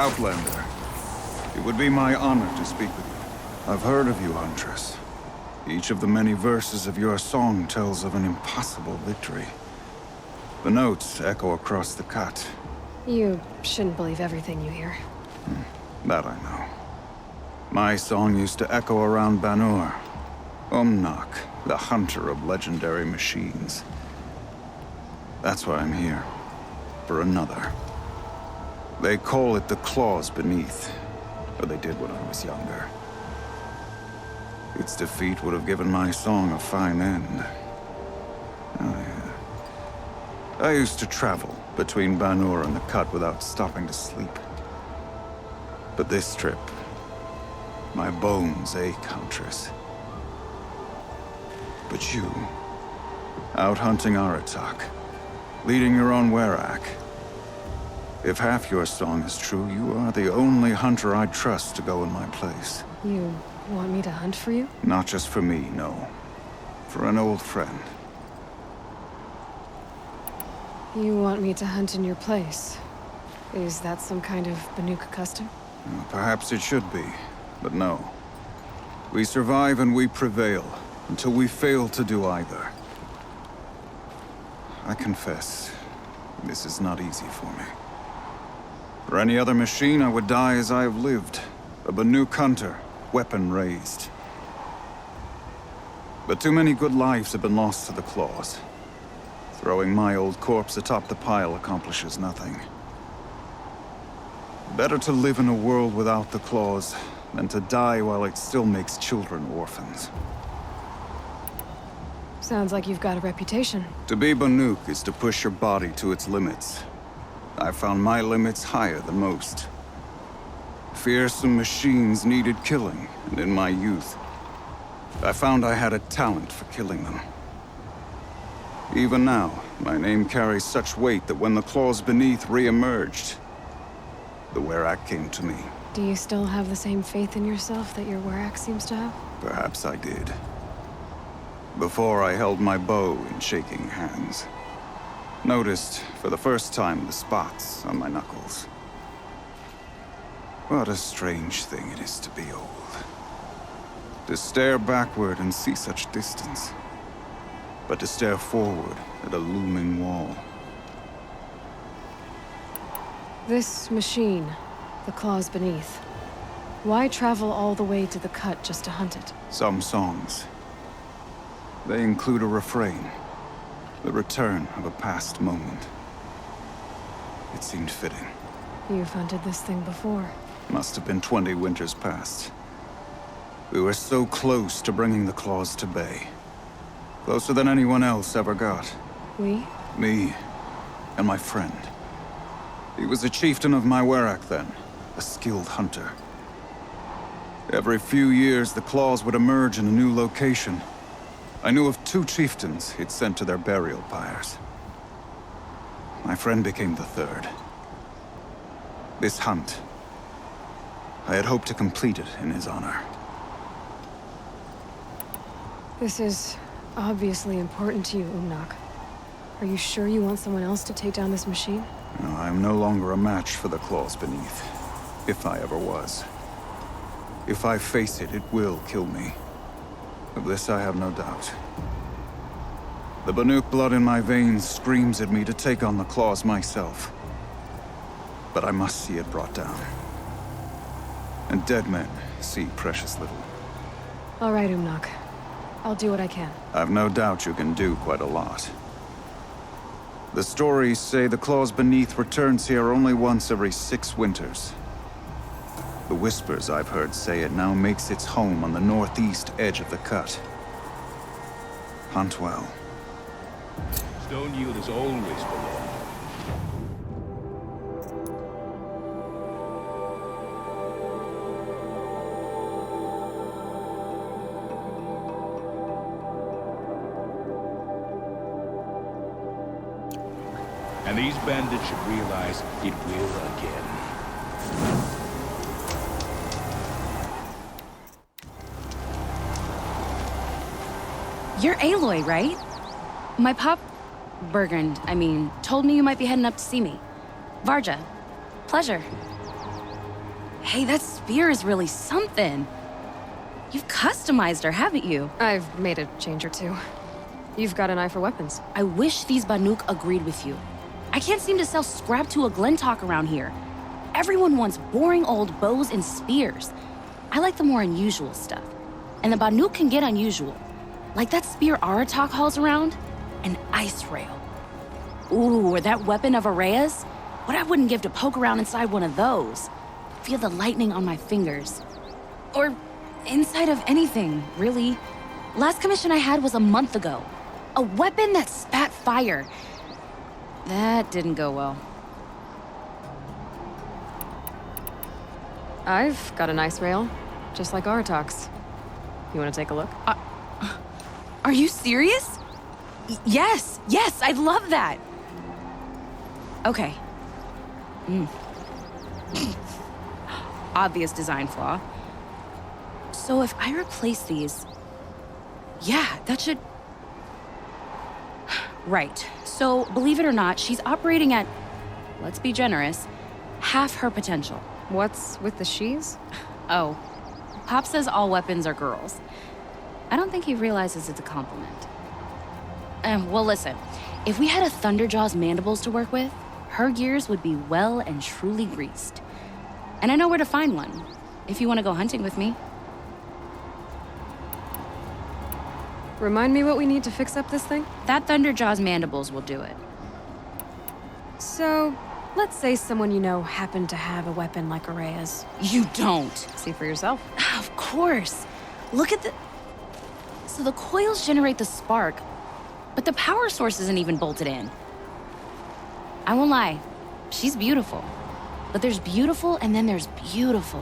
Outlander. It would be my honor to speak with you. I've heard of you, Huntress. Each of the many verses of your song tells of an impossible victory. The notes echo across the cut. You shouldn't believe everything you hear. That I know. My song used to echo around Banur. Umnak, the hunter of legendary machines. That's why I'm here. For another. They call it the claws beneath. Or they did when I was younger. Its defeat would have given my song a fine end. Oh, yeah. I used to travel between Banur and the Cut without stopping to sleep. But this trip, my bones ache, Huntress. But you, out hunting Aratak, leading your own Werak. If half your song is true, you are the only hunter I'd trust to go in my place. You want me to hunt for you? Not just for me, no. For an old friend. You want me to hunt in your place? Is that some kind of Banuk custom? Well, perhaps it should be, but no. We survive and we prevail, until we fail to do either. I confess, this is not easy for me. For any other machine, I would die as I have lived. A Banuk hunter, weapon raised. But too many good lives have been lost to the claws. Throwing my old corpse atop the pile accomplishes nothing. Better to live in a world without the claws than to die while it still makes children orphans. Sounds like you've got a reputation. To be Banuk is to push your body to its limits. I found my limits higher than most. Fearsome machines needed killing, and in my youth, I found I had a talent for killing them. Even now, my name carries such weight that when the claws beneath re-emerged, the Werak came to me. Do you still have the same faith in yourself that your Werak seems to have? Perhaps I did. Before I held my bow in shaking hands. Noticed, for the first time, the spots on my knuckles. What a strange thing it is to be old. To stare backward and see such distance. But to stare forward at a looming wall. This machine, the claws beneath. Why travel all the way to the Cut just to hunt it? Some songs. They include a refrain. The return of a past moment. It seemed fitting. You've hunted this thing before. Must have been 20 winters past. We were so close to bringing the claws to bay. Closer than anyone else ever got. We? Me and my friend. He was a chieftain of my Werak then, a skilled hunter. Every few years, the claws would emerge in a new location. I knew of 2 chieftains he'd sent to their burial pyres. My friend became the 3rd. This hunt, I had hoped to complete it in his honor. This is obviously important to you, Umnak. Are you sure you want someone else to take down this machine? No, I am no longer a match for the claws beneath. If I ever was. If I face it, it will kill me. Of this I have no doubt. The Banuk blood in my veins screams at me to take on the claws myself. But I must see it brought down. And dead men see precious little. All right, Umnak. I'll do what I can. I've no doubt you can do quite a lot. The stories say the claws beneath returns here only once every 6 winters. The whispers I've heard say it now makes its home on the northeast edge of the Cut. Hunt well. Stone Yield has always belonged. And these bandits should realize it will again. You're Aloy, right? My pop... Bergund, I mean, told me you might be heading up to see me. Varja. Pleasure. Hey, that spear is really something. You've customized her, haven't you? I've made a change or two. You've got an eye for weapons. I wish these Banuk agreed with you. I can't seem to sell scrap to a Glentalk around here. Everyone wants boring old bows and spears. I like the more unusual stuff. And the Banuk can get unusual. Like that spear Aratak hauls around, an ice rail. Ooh, or that weapon of Araya's? What I wouldn't give to poke around inside one of those. Feel the lightning on my fingers. Or inside of anything, really. Last commission I had was a month ago. A weapon that spat fire. That didn't go well. I've got an ice rail, just like Aratak's. You want to take a look? Are you serious? Yes, I'd love that. Okay. Obvious design flaw. So if I replace these... Yeah, that should... Right. So, believe it or not, she's operating at, let's be generous, half her potential. What's with the she's? Oh, Pop says all weapons are girls. I don't think he realizes it's a compliment. Well, listen. If we had a Thunderjaw's mandibles to work with, her gears would be well and truly greased. And I know where to find one, if you want to go hunting with me. Remind me what we need to fix up this thing? That Thunderjaw's mandibles will do it. So, let's say someone you know happened to have a weapon like Araya's. You don't. See for yourself. Of course. Look at the... So the coils generate the spark, but the power source isn't even bolted in. I won't lie, she's beautiful. But there's beautiful and then there's beautiful.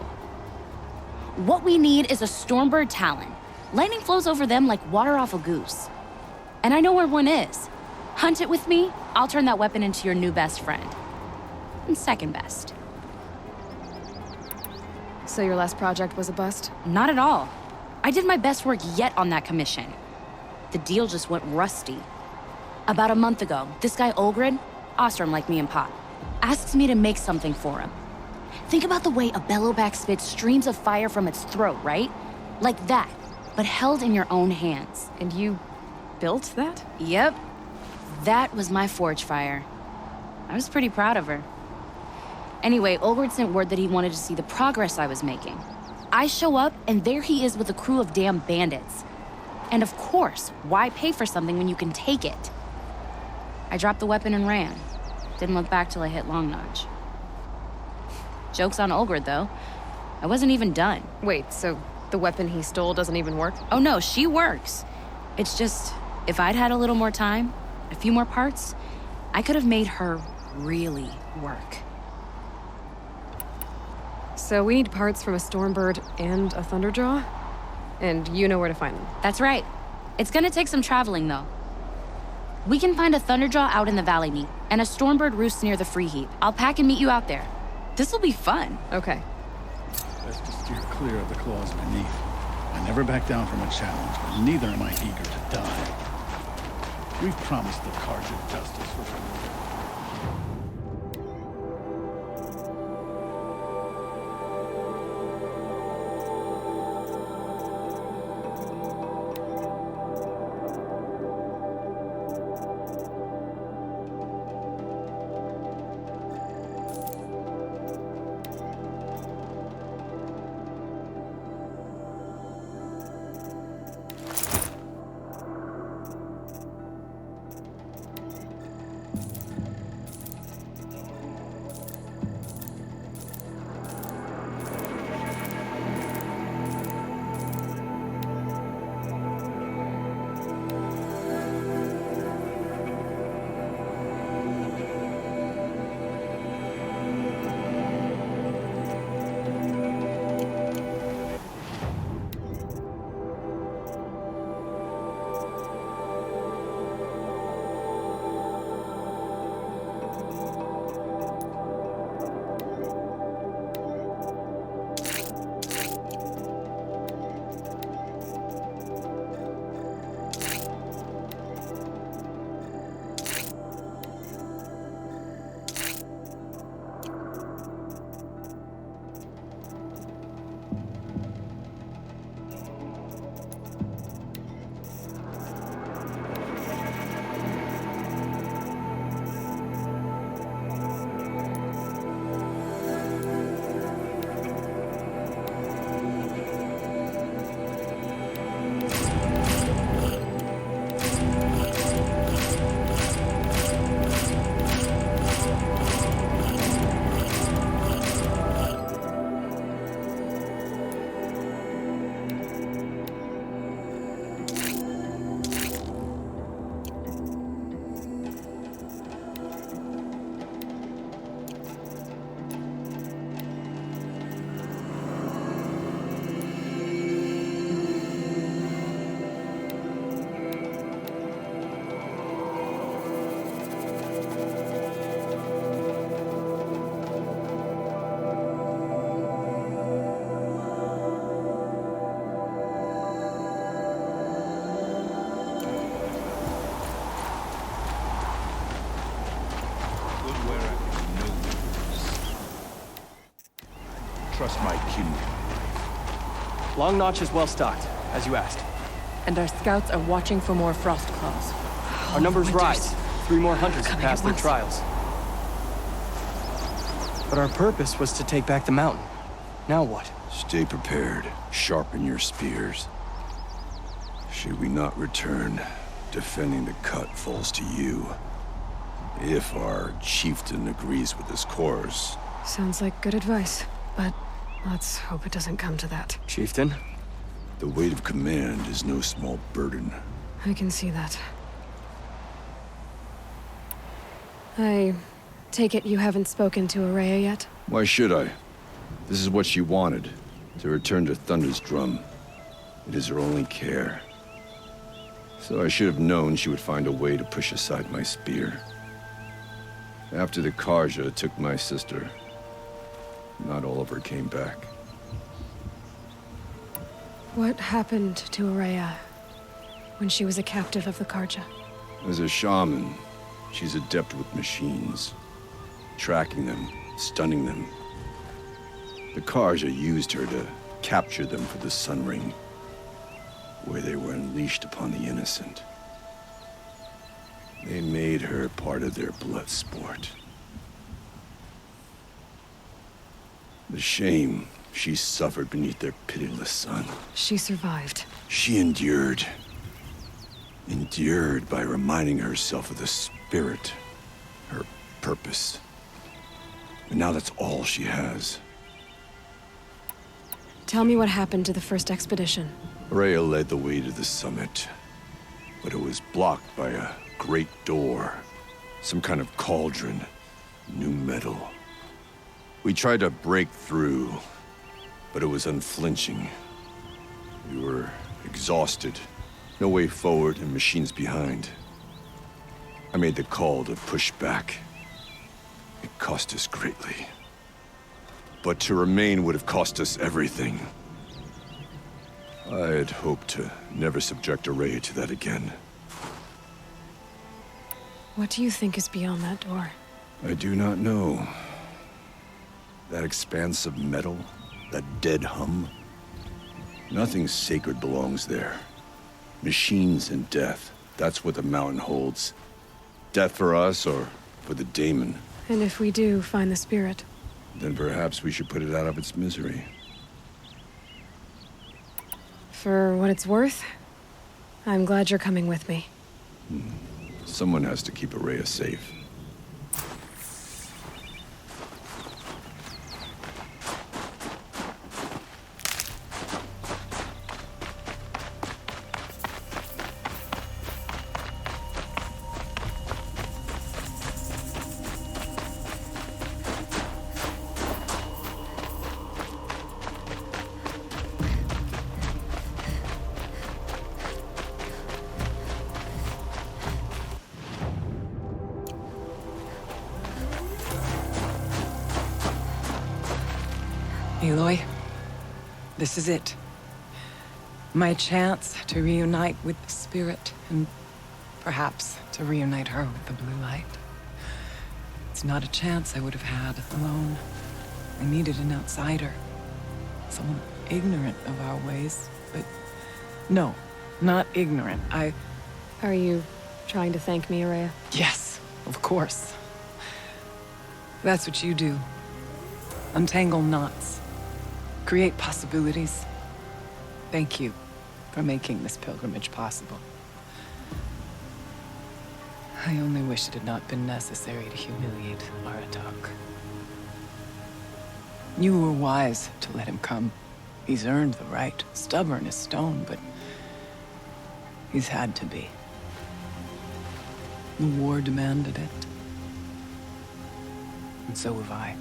What we need is a Stormbird Talon. Lightning flows over them like water off a goose. And I know where one is. Hunt it with me, I'll turn that weapon into your new best friend. And second best. So your last project was a bust? Not at all. I did my best work yet on that commission. The deal just went rusty. About a month ago, this guy Olgrid, Ostrom like me and Pop, asks me to make something for him. Think about the way a bellowback spits streams of fire from its throat, right? Like that, but held in your own hands. And you built that? Yep. That was my forge fire. I was pretty proud of her. Anyway, Olgrid sent word that he wanted to see the progress I was making. I show up, and there he is with a crew of damn bandits. And of course, why pay for something when you can take it? I dropped the weapon and ran. Didn't look back till I hit Long Notch. Joke's on Olgrid, though. I wasn't even done. Wait, so the weapon he stole doesn't even work? Oh no, she works. It's just, if I'd had a little more time, a few more parts, I could have made her really work. So we need parts from a Stormbird and a Thunderjaw? And you know where to find them? That's right. It's gonna take some traveling, though. We can find a Thunderjaw out in the Valley Meet, and a Stormbird roosts near the Free Heap. I'll pack and meet you out there. This'll be fun. Okay. Best to steer clear of the claws beneath. I never back down from a challenge, but neither am I eager to die. We've promised the Carja justice for kidding me. Long Notch is well stocked, as you asked. And our scouts are watching for more frost claws. Our numbers Winters. rise. 3 more hunters have Coming at passed their once. trials. But our purpose was to take back the mountain. Now what? Stay prepared. Sharpen your spears. Should we not return, defending the cut falls to you. If our chieftain agrees with this course. Sounds like good advice, but let's hope it doesn't come to that. Chieftain? The weight of command is no small burden. I can see that. I take it you haven't spoken to Araya yet? Why should I? This is what she wanted, to return to Thunder's drum. It is her only care. So I should have known she would find a way to push aside my spear. After the Karja took my sister, not all of her came back. What happened to Araya when she was a captive of the Karja? As a shaman, she's adept with machines. Tracking them, stunning them. The Karja used her to capture them for the Sun Ring, where they were unleashed upon the innocent. They made her part of their blood sport. The shame she suffered beneath their pitiless sun. She survived. She endured. Endured by reminding herself of the spirit, her purpose. And now that's all she has. Tell me what happened to the first expedition. Rhea led the way to the summit, but it was blocked by a great door. Some kind of cauldron, new metal. We tried to break through, but it was unflinching. We were exhausted, no way forward and machines behind. I made the call to push back. It cost us greatly. But to remain would have cost us everything. I had hoped to never subject Araya to that again. What do you think is beyond that door? I do not know. That expanse of metal, that dead hum. Nothing sacred belongs there. Machines and death, that's what the mountain holds. Death for us or for the daemon. And if we do find the spirit? Then perhaps we should put it out of its misery. For what it's worth, I'm glad you're coming with me. Someone has to keep Araya safe. Aloy, this is it. My chance to reunite with the spirit, and perhaps to reunite her with the blue light. It's not a chance I would have had alone. I needed an outsider. Someone ignorant of our ways, but no, not ignorant. Are you trying to thank me, Araya? Yes, of course. That's what you do. Untangle knots. Create possibilities. Thank you for making this pilgrimage possible. I only wish it had not been necessary to humiliate Aratak. You were wise to let him come. He's earned the right. Stubborn as stone, but he's had to be. The war demanded it. And so have I.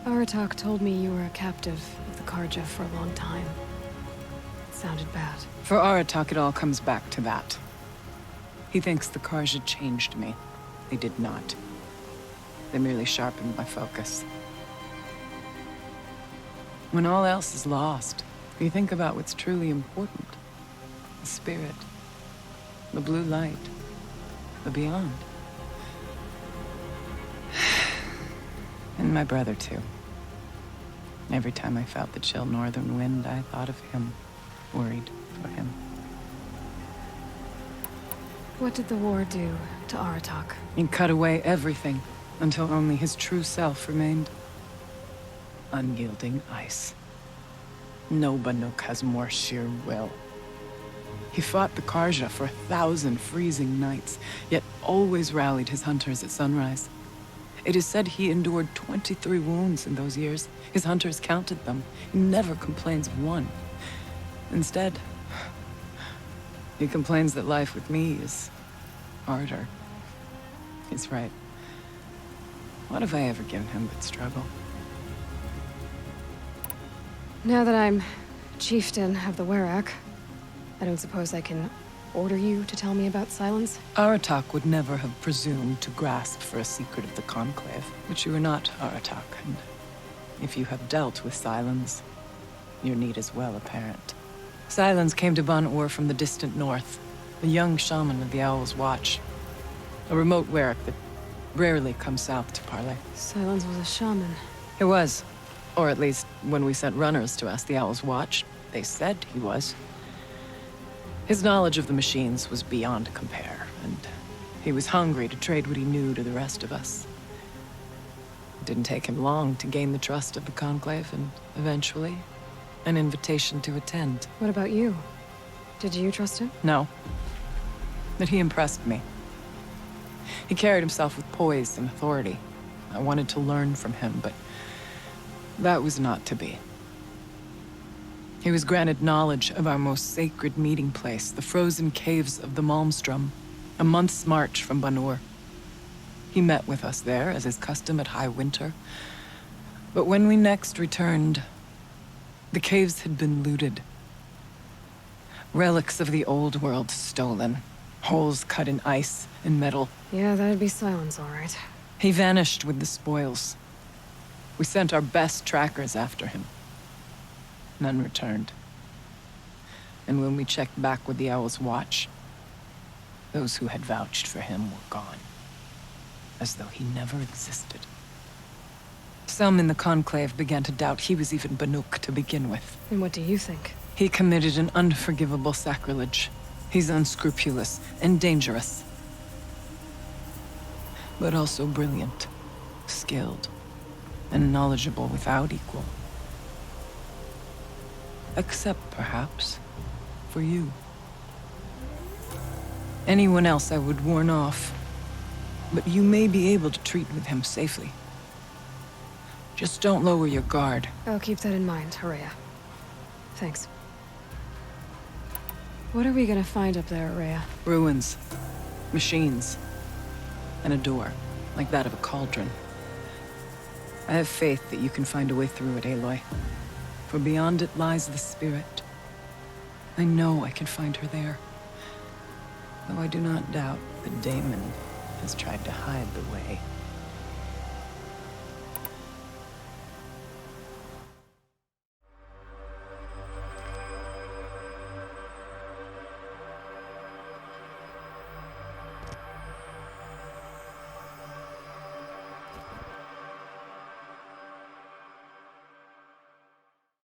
Aratak told me you were a captive of the Karja for a long time. It sounded bad. For Aratak, it all comes back to that. He thinks the Karja changed me. They did not. They merely sharpened my focus. When all else is lost, you think about what's truly important. The spirit. The blue light. The beyond. And And my brother, too. Every time I felt the chill northern wind, I thought of him, worried for him. What did the war do to Aratak? It cut away everything, until only his true self remained. Unyielding ice. No Banuk has more sheer will. He fought the Karja for 1,000 freezing nights, yet always rallied his hunters at sunrise. It is said he endured 23 wounds in those years. His hunters counted them. He never complains of one. Instead, he complains that life with me is harder. He's right. What have I ever given him but struggle? Now that I'm chieftain of the Werak, I don't suppose I can order you to tell me about Silence? Aratak would never have presumed to grasp for a secret of the Conclave. But you are not Aratak, and if you have dealt with Silence, your need is well apparent. Silence came to Ban-Ur from the distant north, a young shaman of the Owl's Watch. A remote Werak that rarely comes south to parley. Silence was a shaman. He was. Or at least, when we sent runners to ask the Owl's Watch, they said he was. His knowledge of the machines was beyond compare, and he was hungry to trade what he knew to the rest of us. It didn't take him long to gain the trust of the Conclave, and eventually, an invitation to attend. What about you? Did you trust him? No. But he impressed me. He carried himself with poise and authority. I wanted to learn from him, but that was not to be. He was granted knowledge of our most sacred meeting place, the frozen caves of the Malmstrom, a month's march from Ban-Ur. He met with us there, as is custom at high winter. But when we next returned, the caves had been looted. Relics of the old world stolen. Holes cut in ice and metal. Yeah, that'd be Silence, all right. He vanished with the spoils. We sent our best trackers after him. None returned. And when we checked back with the Owl's Watch, those who had vouched for him were gone. As though he never existed. Some in the Conclave began to doubt he was even Banuk to begin with. And what do you think? He committed an unforgivable sacrilege. He's unscrupulous and dangerous. But also brilliant, skilled, and knowledgeable without equal. Except, perhaps, for you. Anyone else I would warn off, but you may be able to treat with him safely. Just don't lower your guard. I'll keep that in mind, Araya. Thanks. What are we gonna find up there, Araya? Ruins, machines, and a door, like that of a cauldron. I have faith that you can find a way through it, Aloy. For beyond it lies the spirit. I know I can find her there. Though I do not doubt that Damon has tried to hide the way.